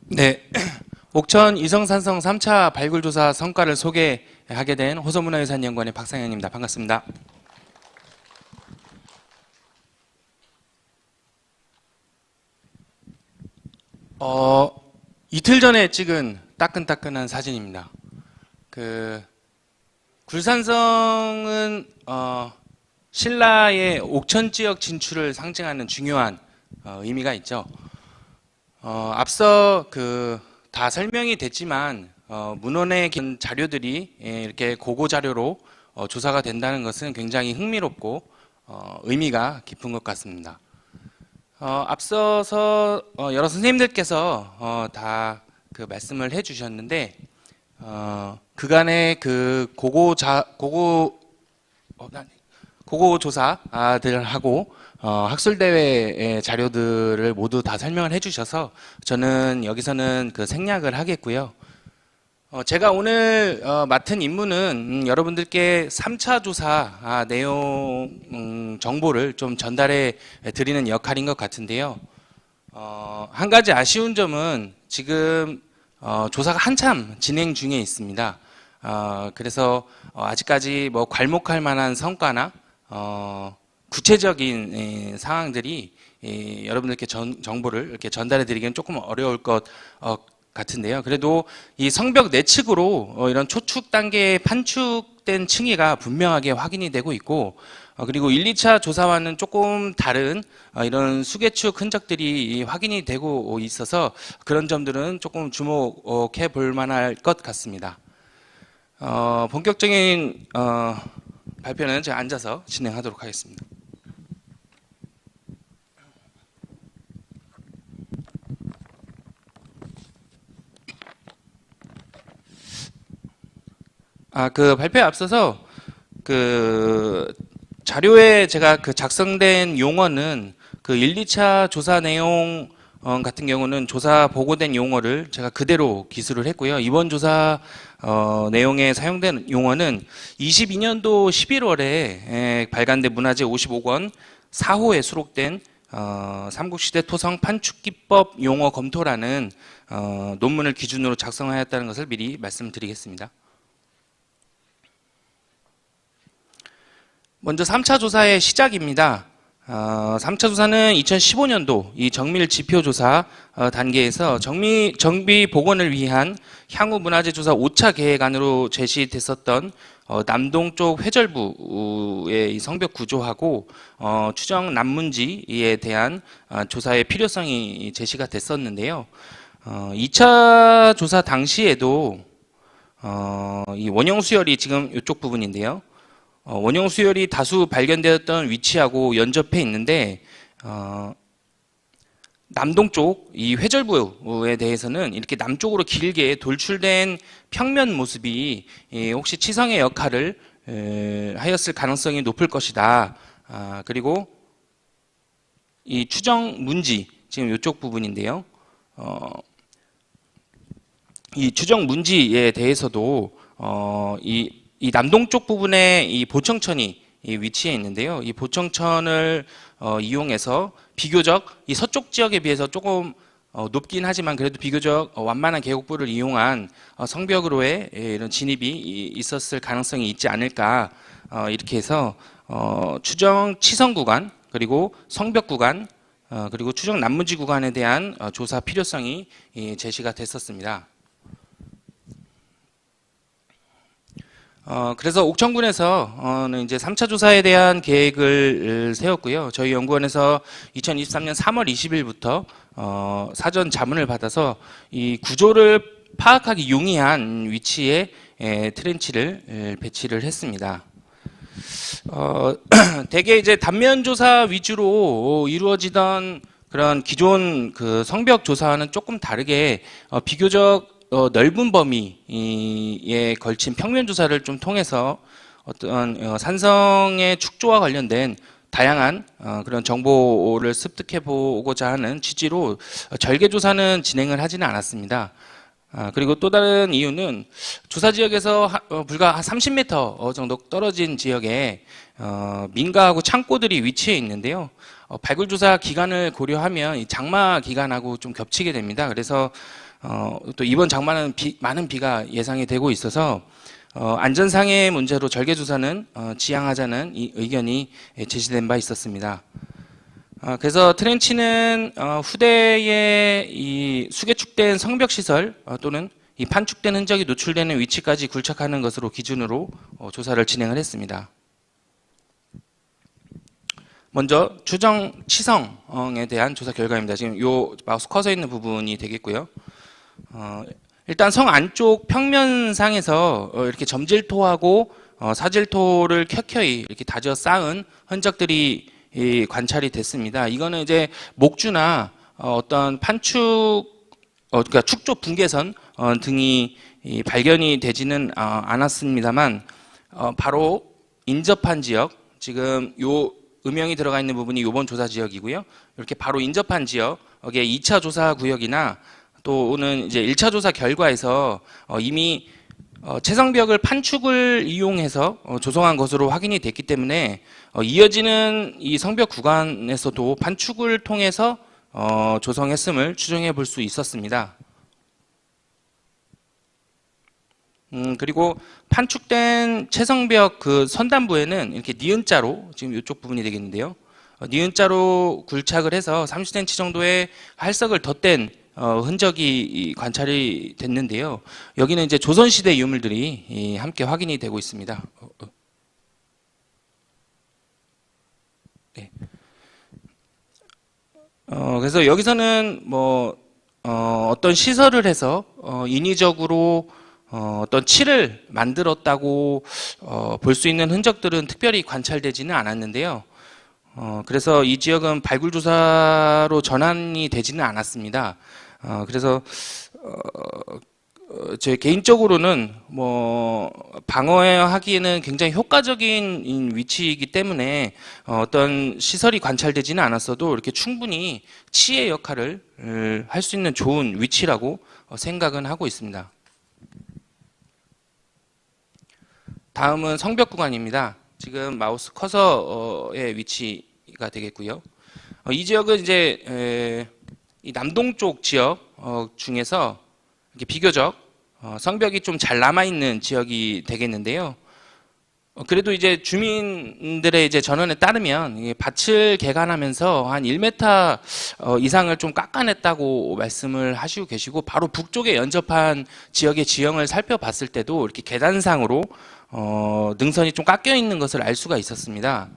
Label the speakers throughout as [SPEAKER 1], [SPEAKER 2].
[SPEAKER 1] 네, 옥천 이성산성 3차 발굴조사 성과를 소개하게 된 호서문화유산연구원의 박상현입니다. 반갑습니다. 어, 이틀 전에 찍은 따끈따끈한 사진입니다. 그 굴산성은 신라의 옥천 지역 진출을 상징하는 중요한 의미가 있죠. 앞서 다 설명이 됐지만 문헌의 자료들이 이렇게 고고 자료로 조사가 된다는 것은 굉장히 흥미롭고 의미가 깊은 것 같습니다. 앞서서 여러 선생님들께서 다 그 말씀을 해주셨는데 그간의 그 고고 조사들하고 학술 대회의 자료들을 모두 다 설명을 해주셔서 저는 여기서는 그 생략을 하겠고요. 제가 오늘 맡은 임무는 여러분들께 3차 조사 내용 정보를 좀 전달해 드리는 역할인 것 같은데요. 한 가지 아쉬운 점은 지금 조사가 한참 진행 중에 있습니다. 그래서 아직까지 뭐 괄목할 만한 성과나 구체적인 상황들이 여러분들께 정보를 이렇게 전달해 드리기는 조금 어려울 것 같은데요. 그래도 이 성벽 내측으로 이런 초축 단계의 판축된 층위가 분명하게 확인이 되고 있고 그리고 1, 2차 조사와는 조금 다른 이런 수계축 흔적들이 확인이 되고 있어서 그런 점들은 조금 주목해 볼 만할 것 같습니다. 본격적인 발표는 제가 앉아서 진행하도록 하겠습니다. 그 발표에 앞서서 그 자료에 제가 그 작성된 용어는 그 1, 2차 조사 내용 같은 경우는 조사 보고된 용어를 제가 그대로 기술을 했고요. 이번 조사 내용에 사용된 용어는 22년도 11월에 발간된 문화재 55권 4호에 수록된 삼국시대 토성 판축기법 용어 검토라는 논문을 기준으로 작성하였다는 것을 미리 말씀드리겠습니다. 먼저 3차 조사의 시작입니다. 3차 조사는 2015년도 이 정밀 지표 조사 단계에서 정비 복원을 위한 향후 문화재 조사 5차 계획안으로 제시됐었던 남동쪽 회절부의 성벽 구조하고 추정 남문지에 대한 조사의 필요성이 제시가 됐었는데요. 2차 조사 당시에도 이 원형 수열이 지금 이쪽 부분인데요. 원형 수열이 다수 발견되었던 위치하고 연접해 있는데 남동쪽 이 회절부에 대해서는 이렇게 남쪽으로 길게 돌출된 평면 모습이 혹시 치성의 역할을 하였을 가능성이 높을 것이다. 그리고 이 추정 문지 지금 이쪽 부분인데요. 이 추정 문지에 대해서도 이 남동쪽 부분에 이 보청천이 위치해 있는데요. 이 보청천을 이용해서 비교적 이 서쪽 지역에 비해서 조금 높긴 하지만 그래도 비교적 완만한 계곡부를 이용한 성벽으로의 이런 진입이 있었을 가능성이 있지 않을까 이렇게 해서 추정 치성 구간 그리고 성벽 구간 그리고 추정 남문지 구간에 대한 조사 필요성이 제시가 됐었습니다. 그래서 옥천군에서는 이제 3차 조사에 대한 계획을 세웠고요. 저희 연구원에서 2023년 3월 20일부터 사전 자문을 받아서 이 구조를 파악하기 용이한 위치에 트렌치를 배치를 했습니다. 대개 이제 단면 조사 위주로 이루어지던 그런 기존 그 성벽 조사와는 조금 다르게 비교적 넓은 범위에 걸친 평면 조사를 좀 통해서 어떤 산성의 축조와 관련된 다양한 그런 정보를 습득해 보고자 하는 취지로 절개 조사는 진행을 하지는 않았습니다. 그리고 또 다른 이유는 조사 지역에서 불과 한 30m 정도 떨어진 지역에 민가하고 창고들이 위치해 있는데요. 발굴 조사 기간을 고려하면 이 장마 기간하고 좀 겹치게 됩니다. 그래서 또 이번 장마는 많은 비가 예상이 되고 있어서 안전상의 문제로 절개조사는 지양하자는 이 의견이 제시된 바 있었습니다. 그래서 트렌치는 후대에 이 수개축된 성벽시설 또는 이 판축된 흔적이 노출되는 위치까지 굴착하는 것으로 기준으로 조사를 진행을 했습니다. 먼저 추정 치성에 대한 조사 결과입니다. 지금 요 마우스 커서 있는 부분이 되겠고요. 일단 성 안쪽 평면상에서 이렇게 점질토하고 사질토를 켜켜이 이렇게 다져 쌓은 흔적들이 관찰이 됐습니다. 이거는 이제 목주나 어떤 판축, 그러니까 축조 분계선 등이 발견이 되지는 않았습니다만 바로 인접한 지역, 지금 요 음영이 들어가 있는 부분이 이번 조사 지역이고요. 이렇게 바로 인접한 지역에 2차 조사 구역이나 또는 이제 1차 조사 결과에서 이미 채성벽을 판축을 이용해서 조성한 것으로 확인이 됐기 때문에 이어지는 이 성벽 구간에서도 판축을 통해서 조성했음을 추정해 볼 수 있었습니다. 그리고 판축된 채성벽 그 선단부에는 이렇게 니은자로, 지금 이쪽 부분이 되겠는데요. 니은자로 굴착을 해서 30cm 정도의 활석을 덧댄 흔적이 관찰이 됐는데요. 여기는 이제 조선시대 유물들이 함께 확인이 되고 있습니다. 네. 그래서 여기서는 뭐 어떤 시설을 해서 인위적으로 어떤 칠을 만들었다고 볼 수 있는 흔적들은 특별히 관찰되지는 않았는데요. 그래서 이 지역은 발굴조사로 전환이 되지는 않았습니다. 그래서 제 개인적으로는 뭐 방어하기에는 굉장히 효과적인 위치이기 때문에 어떤 시설이 관찰되지는 않았어도 이렇게 충분히 치의 역할을 할 수 있는 좋은 위치라고 생각은 하고 있습니다. 다음은 성벽 구간입니다. 지금 마우스 커서의 위치가 되겠고요. 이 지역은 이제 이 남동쪽 지역 중에서 이렇게 비교적 성벽이 좀 잘 남아 있는 지역이 되겠는데요. 그래도 이제 주민들의 이제 전언에 따르면 밭을 개간하면서 한 1m 이상을 좀 깎아냈다고 말씀을 하시고 계시고, 바로 북쪽에 연접한 지역의 지형을 살펴봤을 때도 이렇게 계단상으로 능선이 좀 깎여 있는 것을 알 수가 있었습니다.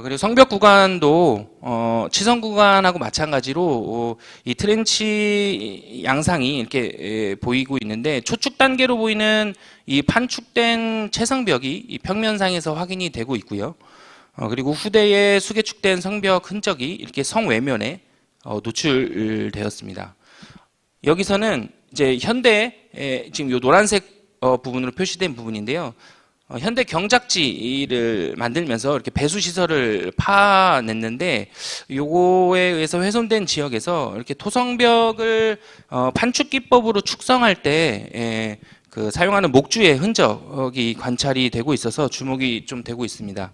[SPEAKER 1] 그리고 성벽 구간도 치성 구간하고 마찬가지로 이 트렌치 양상이 이렇게 보이고 있는데, 초축 단계로 보이는 이 판축된 채성벽이 이 평면상에서 확인이 되고 있고요. 그리고 후대에 수개축된 성벽 흔적이 이렇게 성 외면에 노출되었습니다. 여기서는 이제 현대 지금 이 노란색 부분으로 표시된 부분인데요. 현대 경작지를 만들면서 이렇게 배수 시설을 파냈는데, 요거에 의해서 훼손된 지역에서 이렇게 토성벽을 판축 기법으로 축성할 때 그 사용하는 목주의 흔적이 관찰이 되고 있어서 주목이 좀 되고 있습니다.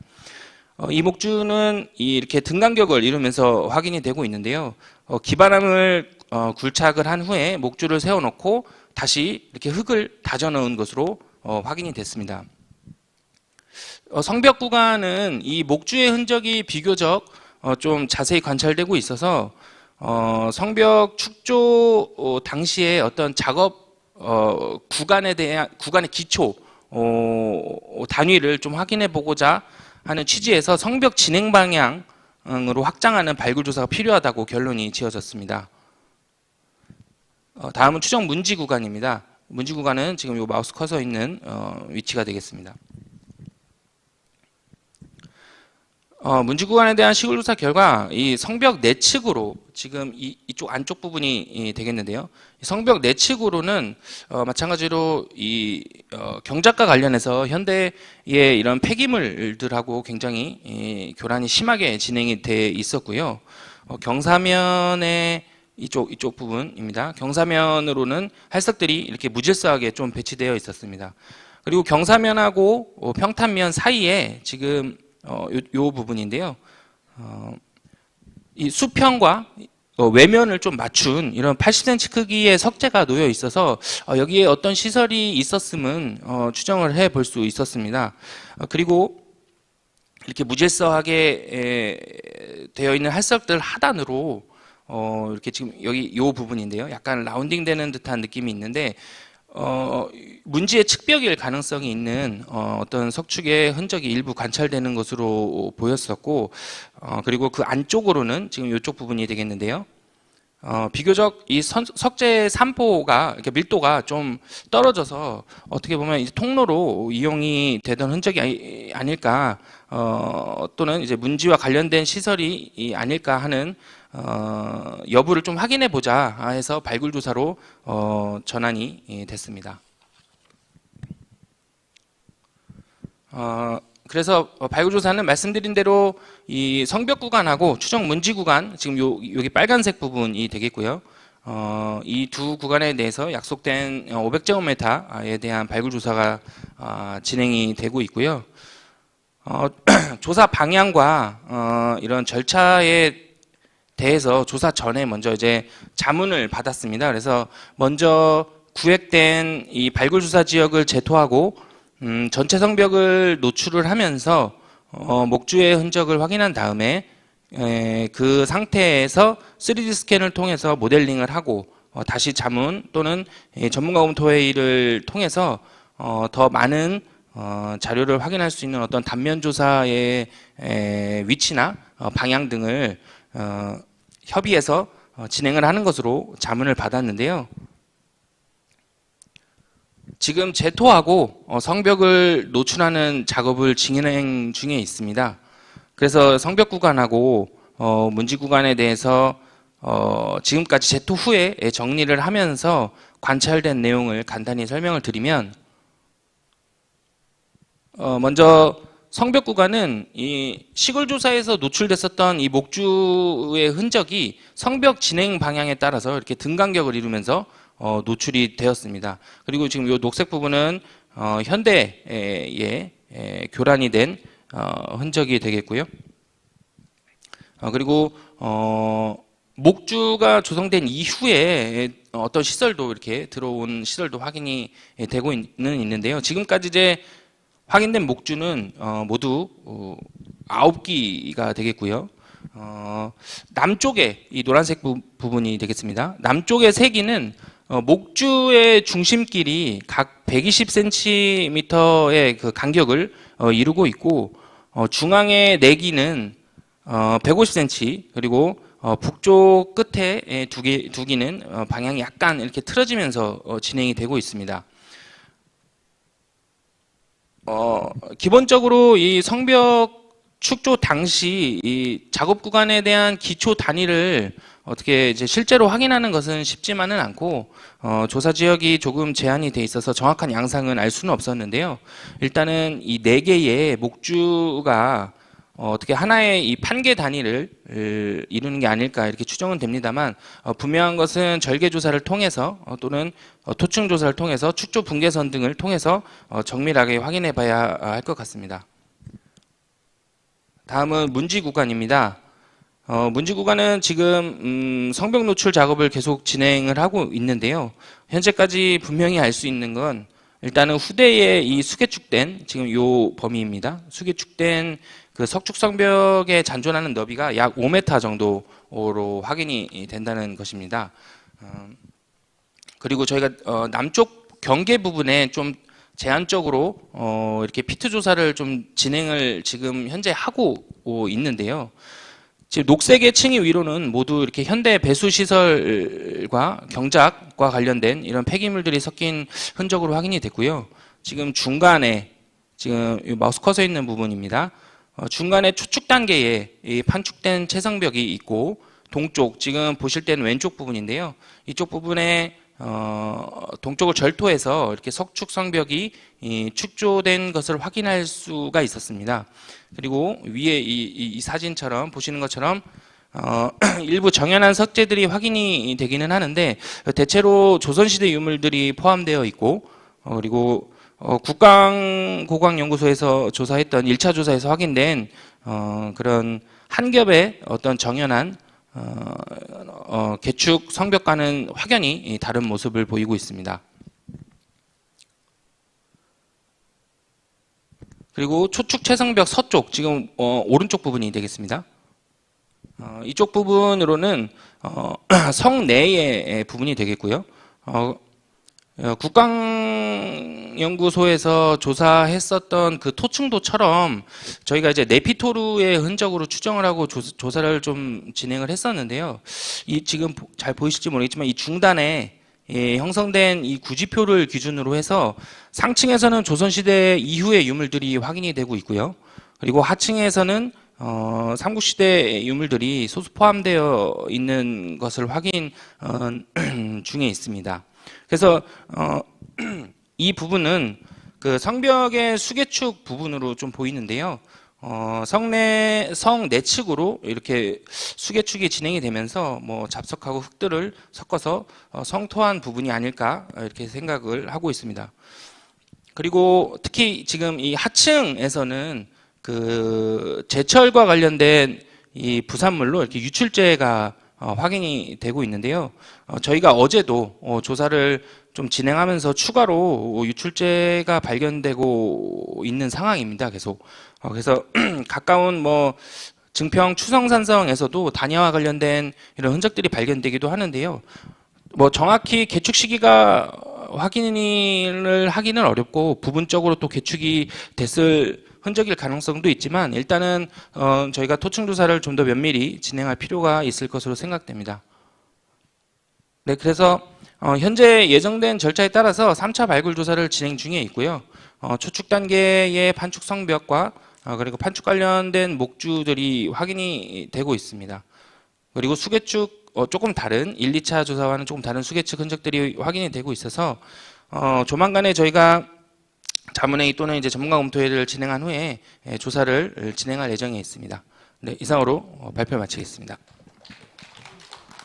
[SPEAKER 1] 이 목주는 이렇게 등간격을 이루면서 확인이 되고 있는데요. 기반함을 굴착을 한 후에 목주를 세워놓고 다시 이렇게 흙을 다져 넣은 것으로 확인이 됐습니다. 성벽 구간은 이 목주의 흔적이 비교적 좀 자세히 관찰되고 있어서 성벽 축조 당시에 어떤 작업 구간에 대한 구간의 기초 단위를 좀 확인해 보고자 하는 취지에서 성벽 진행 방향으로 확장하는 발굴 조사가 필요하다고 결론이 지어졌습니다. 다음은 추정 문지 구간입니다. 문지 구간은 지금 이 마우스 커서 있는 위치가 되겠습니다. 문지 구간에 대한 시골 조사 결과 이 성벽 내측으로, 지금 이쪽 안쪽 부분이 되겠는데요. 성벽 내측으로는 마찬가지로 이 경작과 관련해서 현대의 이런 폐기물들하고 굉장히 교란이 심하게 진행이 돼 있었고요. 경사면의 이쪽 부분입니다. 경사면으로는 활석들이 이렇게 무질서하게 좀 배치되어 있었습니다. 그리고 경사면하고 평탄면 사이에 지금 요 부분인데요. 이 수평과 외면을 좀 맞춘 이런 80cm 크기의 석재가 놓여 있어서 여기에 어떤 시설이 있었음은 추정을 해 볼 수 있었습니다. 그리고 이렇게 무질서하게 되어 있는 할석들 하단으로 이렇게 지금 여기 이 부분인데요. 약간 라운딩되는 듯한 느낌이 있는데 문지의 측벽일 가능성이 있는 어떤 석축의 흔적이 일부 관찰되는 것으로 보였었고, 그리고 그 안쪽으로는 지금 이쪽 부분이 되겠는데요. 비교적 이 석재 산포가 이렇게 밀도가 좀 떨어져서 어떻게 보면 이제 통로로 이용이 되던 흔적이 아닐까, 또는 이제 문지와 관련된 시설이 아닐까 하는 여부를 좀 확인해 보자 해서 발굴 조사로 전환이 됐습니다. 그래서 발굴 조사는 말씀드린 대로 이 성벽 구간하고 추정 문지 구간, 지금 여기 빨간색 부분이 되겠고요. 이 두 구간에 대해서 약속된 500제곱미터에 대한 발굴 조사가 진행이 되고 있고요. 조사 방향과 이런 절차에 대해서 조사 전에 먼저 이제 자문을 받았습니다. 그래서 먼저 구획된 이 발굴 조사 지역을 제토하고 전체 성벽을 노출을 하면서 목주의 흔적을 확인한 다음에 그 상태에서 3D 스캔을 통해서 모델링을 하고 다시 자문 또는 전문가 검토 회의를 통해서 더 많은 자료를 확인할 수 있는 어떤 단면 조사의 위치나 방향 등을 협의해서 진행을 하는 것으로 자문을 받았는데요. 지금 제토하고 성벽을 노출하는 작업을 진행 중에 있습니다. 그래서 성벽 구간하고 문지 구간에 대해서 지금까지 제토 후에 정리를 하면서 관찰된 내용을 간단히 설명을 드리면, 먼저 성벽 구간은 이 시골 조사에서 노출됐었던 이 목주의 흔적이 성벽 진행 방향에 따라서 이렇게 등 간격을 이루면서 노출이 되었습니다. 그리고 지금 이 녹색 부분은 현대에 교란이 된 흔적이 되겠고요. 그리고 목주가 조성된 이후에 어떤 시설도 이렇게 들어온 시설도 확인이 되고 있는데요. 지금까지 이제 확인된 목주는 모두 9기가 되겠고요. 남쪽에 이 노란색 부분이 되겠습니다. 남쪽의 3기는 목주의 중심길이 각 120cm의 그 간격을 이루고 있고, 중앙의 4기는 150cm, 그리고 북쪽 끝에 두 기는 방향이 약간 이렇게 틀어지면서 진행이 되고 있습니다. 기본적으로 이 성벽 축조 당시 이 작업 구간에 대한 기초 단위를 어떻게 이제 실제로 확인하는 것은 쉽지만은 않고, 조사 지역이 조금 제한이 돼 있어서 정확한 양상은 알 수는 없었는데요. 일단은 이 4개의 목주가 어떻게 하나의 이 판계 단위를 이루는 게 아닐까 이렇게 추정은 됩니다만, 분명한 것은 절개 조사를 통해서 또는 토층 조사를 통해서 축조 분계선 등을 통해서 정밀하게 확인해 봐야 할 것 같습니다. 다음은 문지 구간입니다. 문지 구간은 지금 성벽 노출 작업을 계속 진행을 하고 있는데요. 현재까지 분명히 알 수 있는 건 일단은 후대에 이 수개축된 지금 요 범위입니다. 수개축된 그 석축 성벽에 잔존하는 너비가 약 5m 정도로 확인이 된다는 것입니다. 그리고 저희가 남쪽 경계 부분에 좀 제한적으로 이렇게 피트 조사를 좀 진행을 지금 현재 하고 있는데요. 지금 녹색의 층위 위로는 모두 이렇게 현대 배수 시설과 경작과 관련된 이런 폐기물들이 섞인 흔적으로 확인이 됐고요. 지금 중간에 지금 마우스 커서 있는 부분입니다. 중간에 추측 단계에 이 판축된 채성벽이 있고, 동쪽 지금 보실 때는 왼쪽 부분인데요. 이쪽 부분에 동쪽을 절토해서 이렇게 석축 성벽이 축조된 것을 확인할 수가 있었습니다. 그리고 위에 이 사진처럼 보시는 것처럼 일부 정연한 석재들이 확인이 되기는 하는데, 대체로 조선시대 유물들이 포함되어 있고, 그리고 국강고광연구소에서 조사했던 1차 조사에서 확인된 그런 한 겹의 어떤 정연한 개축 성벽과는 확연히 다른 모습을 보이고 있습니다. 그리고 초축 최성벽 서쪽, 지금 오른쪽 부분이 되겠습니다. 이쪽 부분으로는 성 내의 부분이 되겠고요. 국강연구소에서 조사했었던 그 토층도처럼 저희가 이제 네피토루의 흔적으로 추정을 하고 조사를 좀 진행을 했었는데요. 이 지금 잘 보이실지 모르겠지만 이 중단에 형성된 이 구지표를 기준으로 해서 상층에서는 조선시대 이후의 유물들이 확인이 되고 있고요. 그리고 하층에서는 삼국시대 유물들이 소수 포함되어 있는 것을 확인 중에 있습니다. 그래서 이 부분은 그 성벽의 수계축 부분으로 좀 보이는데요. 성 내측으로 이렇게 수계축이 진행이 되면서 뭐 잡석하고 흙들을 섞어서 성토한 부분이 아닐까 이렇게 생각을 하고 있습니다. 그리고 특히 지금 이 하층에서는 그 제철과 관련된 이 부산물로 이렇게 유출제가 확인이 되고 있는데요. 저희가 어제도 조사를 좀 진행하면서 추가로 유출제가 발견되고 있는 상황입니다. 계속. 그래서 가까운 뭐 증평 추성산성에서도 단야와 관련된 이런 흔적들이 발견되기도 하는데요. 뭐 정확히 개축 시기가 확인을 하기는 어렵고 부분적으로 또 개축이 됐을 흔적일 가능성도 있지만 일단은 저희가 토층 조사를 좀 더 면밀히 진행할 필요가 있을 것으로 생각됩니다. 네, 그래서 현재 예정된 절차에 따라서 3차 발굴 조사를 진행 중에 있고요. 초축 단계의 판축 성벽과 그리고 판축 관련된 목주들이 확인이 되고 있습니다. 그리고 수계축 조금 다른 1, 2차 조사와는 조금 다른 수계축 흔적들이 확인이 되고 있어서 조만간에 저희가 자문회의 또는 이제 전문가 검토회를 진행한 후에 조사를 진행할 예정에 있습니다. 네, 이상으로 발표 마치겠습니다.